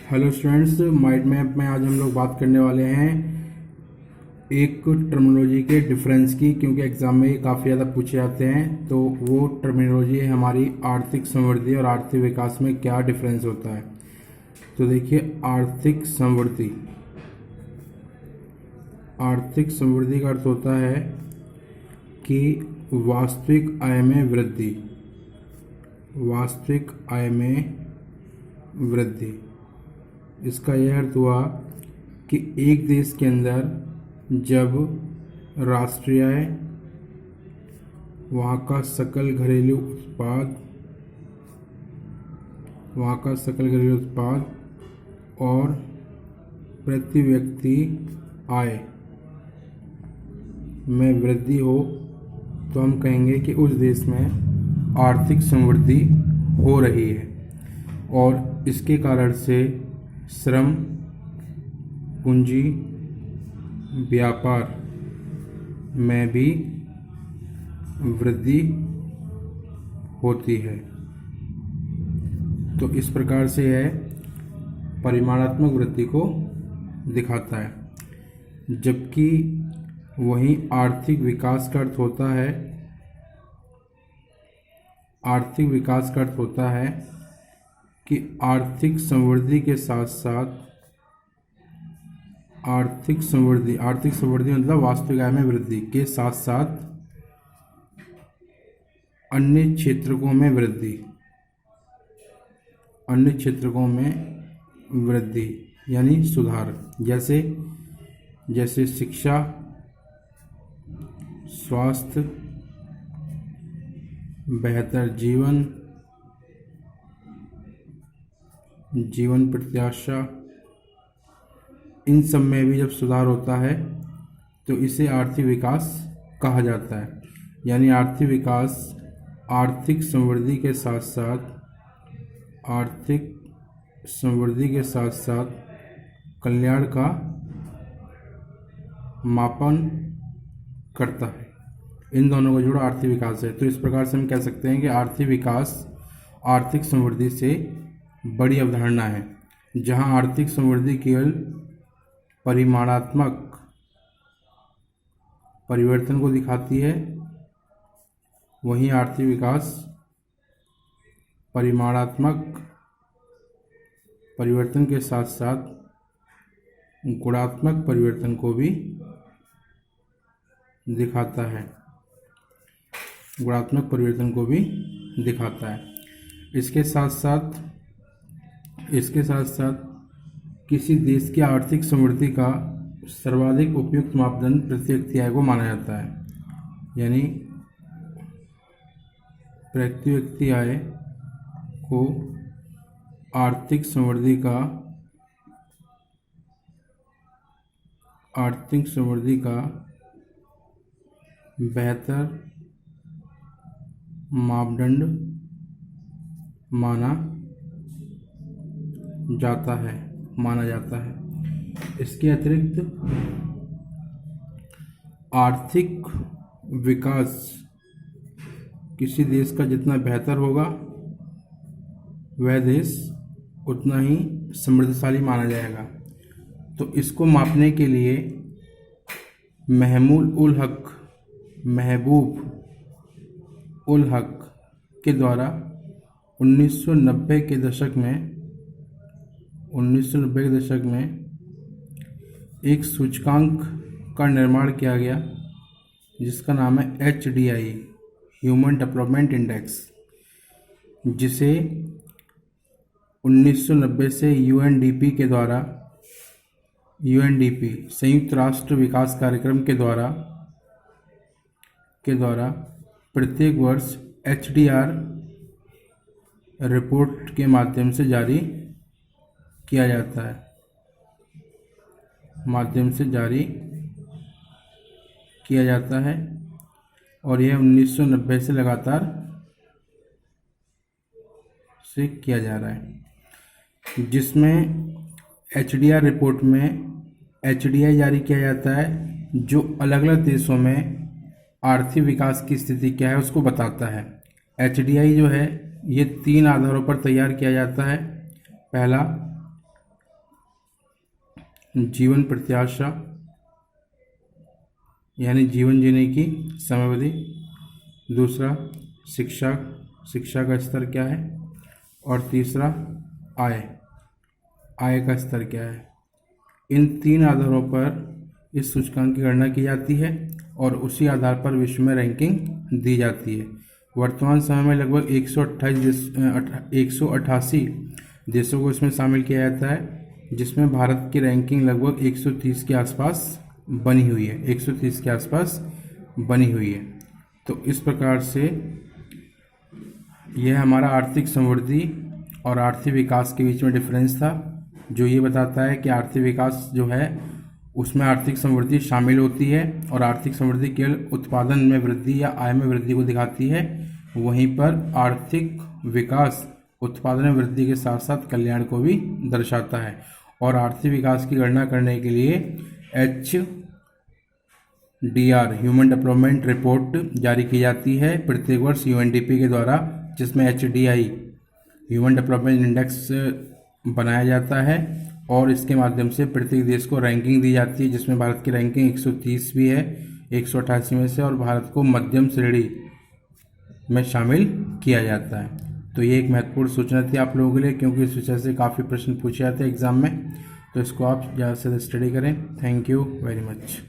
Hello students, mind map में आज हम लोग बात करने वाले हैं एक टर्मिनोलॉजी के डिफरेंस की, क्योंकि एग्जाम में ये काफ़ी ज़्यादा पूछे जाते हैं। तो वो टर्मिनोलॉजी है हमारी आर्थिक समृद्धि और आर्थिक विकास में क्या डिफरेंस होता है। तो देखिए, आर्थिक समृद्धि का अर्थ होता है कि वास्तविक आय में वृद्धि। इसका यह अर्थ हुआ कि एक देश के अंदर जब राष्ट्रीय आय, वहाँ का सकल घरेलू उत्पाद और प्रति व्यक्ति आय में वृद्धि हो, तो हम कहेंगे कि उस देश में आर्थिक समृद्धि हो रही है। और इसके कारण से श्रम, पूंजी, व्यापार में भी वृद्धि होती है। तो इस प्रकार से यह परिमाणात्मक वृद्धि को दिखाता है। जबकि वहीं आर्थिक विकास का अर्थ होता है कि आर्थिक समृद्धि मतलब वास्तविक आय में वृद्धि के साथ साथ अन्य क्षेत्रकों में वृद्धि यानी सुधार, जैसे शिक्षा, स्वास्थ्य, बेहतर जीवन प्रत्याशा, इन सब में भी जब सुधार होता है तो इसे आर्थिक विकास कहा जाता है। यानी आर्थिक विकास आर्थिक समृद्धि के साथ साथ कल्याण का मापन करता है। इन दोनों को जोड़ा आर्थिक विकास है। तो इस प्रकार से हम कह सकते हैं कि आर्थिक विकास आर्थिक समृद्धि से बड़ी अवधारणा है। जहां आर्थिक समृद्धि केवल परिमाणात्मक परिवर्तन को दिखाती है, वहीं आर्थिक विकास परिमाणात्मक परिवर्तन के साथ साथ गुणात्मक परिवर्तन को भी दिखाता है। इसके साथ साथ किसी देश की आर्थिक समृद्धि का सर्वाधिक उपयुक्त मापदंड प्रति व्यक्ति आय को माना जाता है। यानी प्रति व्यक्ति आय को आर्थिक समृद्धि का बेहतर मापदंड माना जाता है। इसके अतिरिक्त आर्थिक विकास किसी देश का जितना बेहतर होगा, वह देश उतना ही समृद्धशाली माना जाएगा। तो इसको मापने के लिए महबूब उल हक के द्वारा 1990 के दशक में एक सूचकांक का निर्माण किया गया, जिसका नाम है HDI, ह्यूमन डेवलपमेंट इंडेक्स, जिसे 1990 से UNDP संयुक्त राष्ट्र विकास कार्यक्रम के द्वारा प्रत्येक वर्ष HDR रिपोर्ट के माध्यम से जारी किया जाता है। और यह 1990 से लगातार से किया जा रहा है, जिसमें HDR रिपोर्ट में HDI जारी किया जाता है, जो अलग अलग देशों में आर्थिक विकास की स्थिति क्या है उसको बताता है। HDI जो है ये 3 आधारों पर तैयार किया जाता है। पहला, जीवन प्रत्याशा यानी जीवन जीने की समयावधि। दूसरा शिक्षा का स्तर क्या है। और तीसरा आय का स्तर क्या है। इन 3 आधारों पर इस सूचकांक की गणना की जाती है और उसी आधार पर विश्व में रैंकिंग दी जाती है। वर्तमान समय में लगभग 188 देशों को इसमें शामिल किया जाता है, जिसमें भारत की रैंकिंग लगभग 130 के आसपास बनी हुई है। 130 के आसपास बनी हुई है। तो इस प्रकार से यह हमारा आर्थिक समृद्धि और आर्थिक विकास के बीच में डिफरेंस था, जो ये बताता है कि आर्थिक विकास जो है उसमें आर्थिक समृद्धि शामिल होती है और आर्थिक समृद्धि केवल उत्पादन में वृद्धि या आय में वृद्धि को दिखाती है। वहीं पर आर्थिक विकास उत्पादन में वृद्धि के साथ साथ कल्याण को भी दर्शाता है। और आर्थिक विकास की गणना करने के लिए HDR ह्यूमन डेवलपमेंट रिपोर्ट जारी की जाती है प्रत्येक वर्ष UNDP के द्वारा, जिसमें HDI ह्यूमन डेवलपमेंट इंडेक्स बनाया जाता है और इसके माध्यम से प्रत्येक देश को रैंकिंग दी जाती है, जिसमें भारत की रैंकिंग 130 भी है 188 में से, और भारत को मध्यम श्रेणी में शामिल किया जाता है। तो ये एक महत्वपूर्ण सूचना थी आप लोगों के लिए, क्योंकि इस विषय से काफ़ी प्रश्न पूछे जाते हैं एग्जाम में। तो इसको आप ज़्यादा से ज़्यादा स्टडी करें। Thank you very much.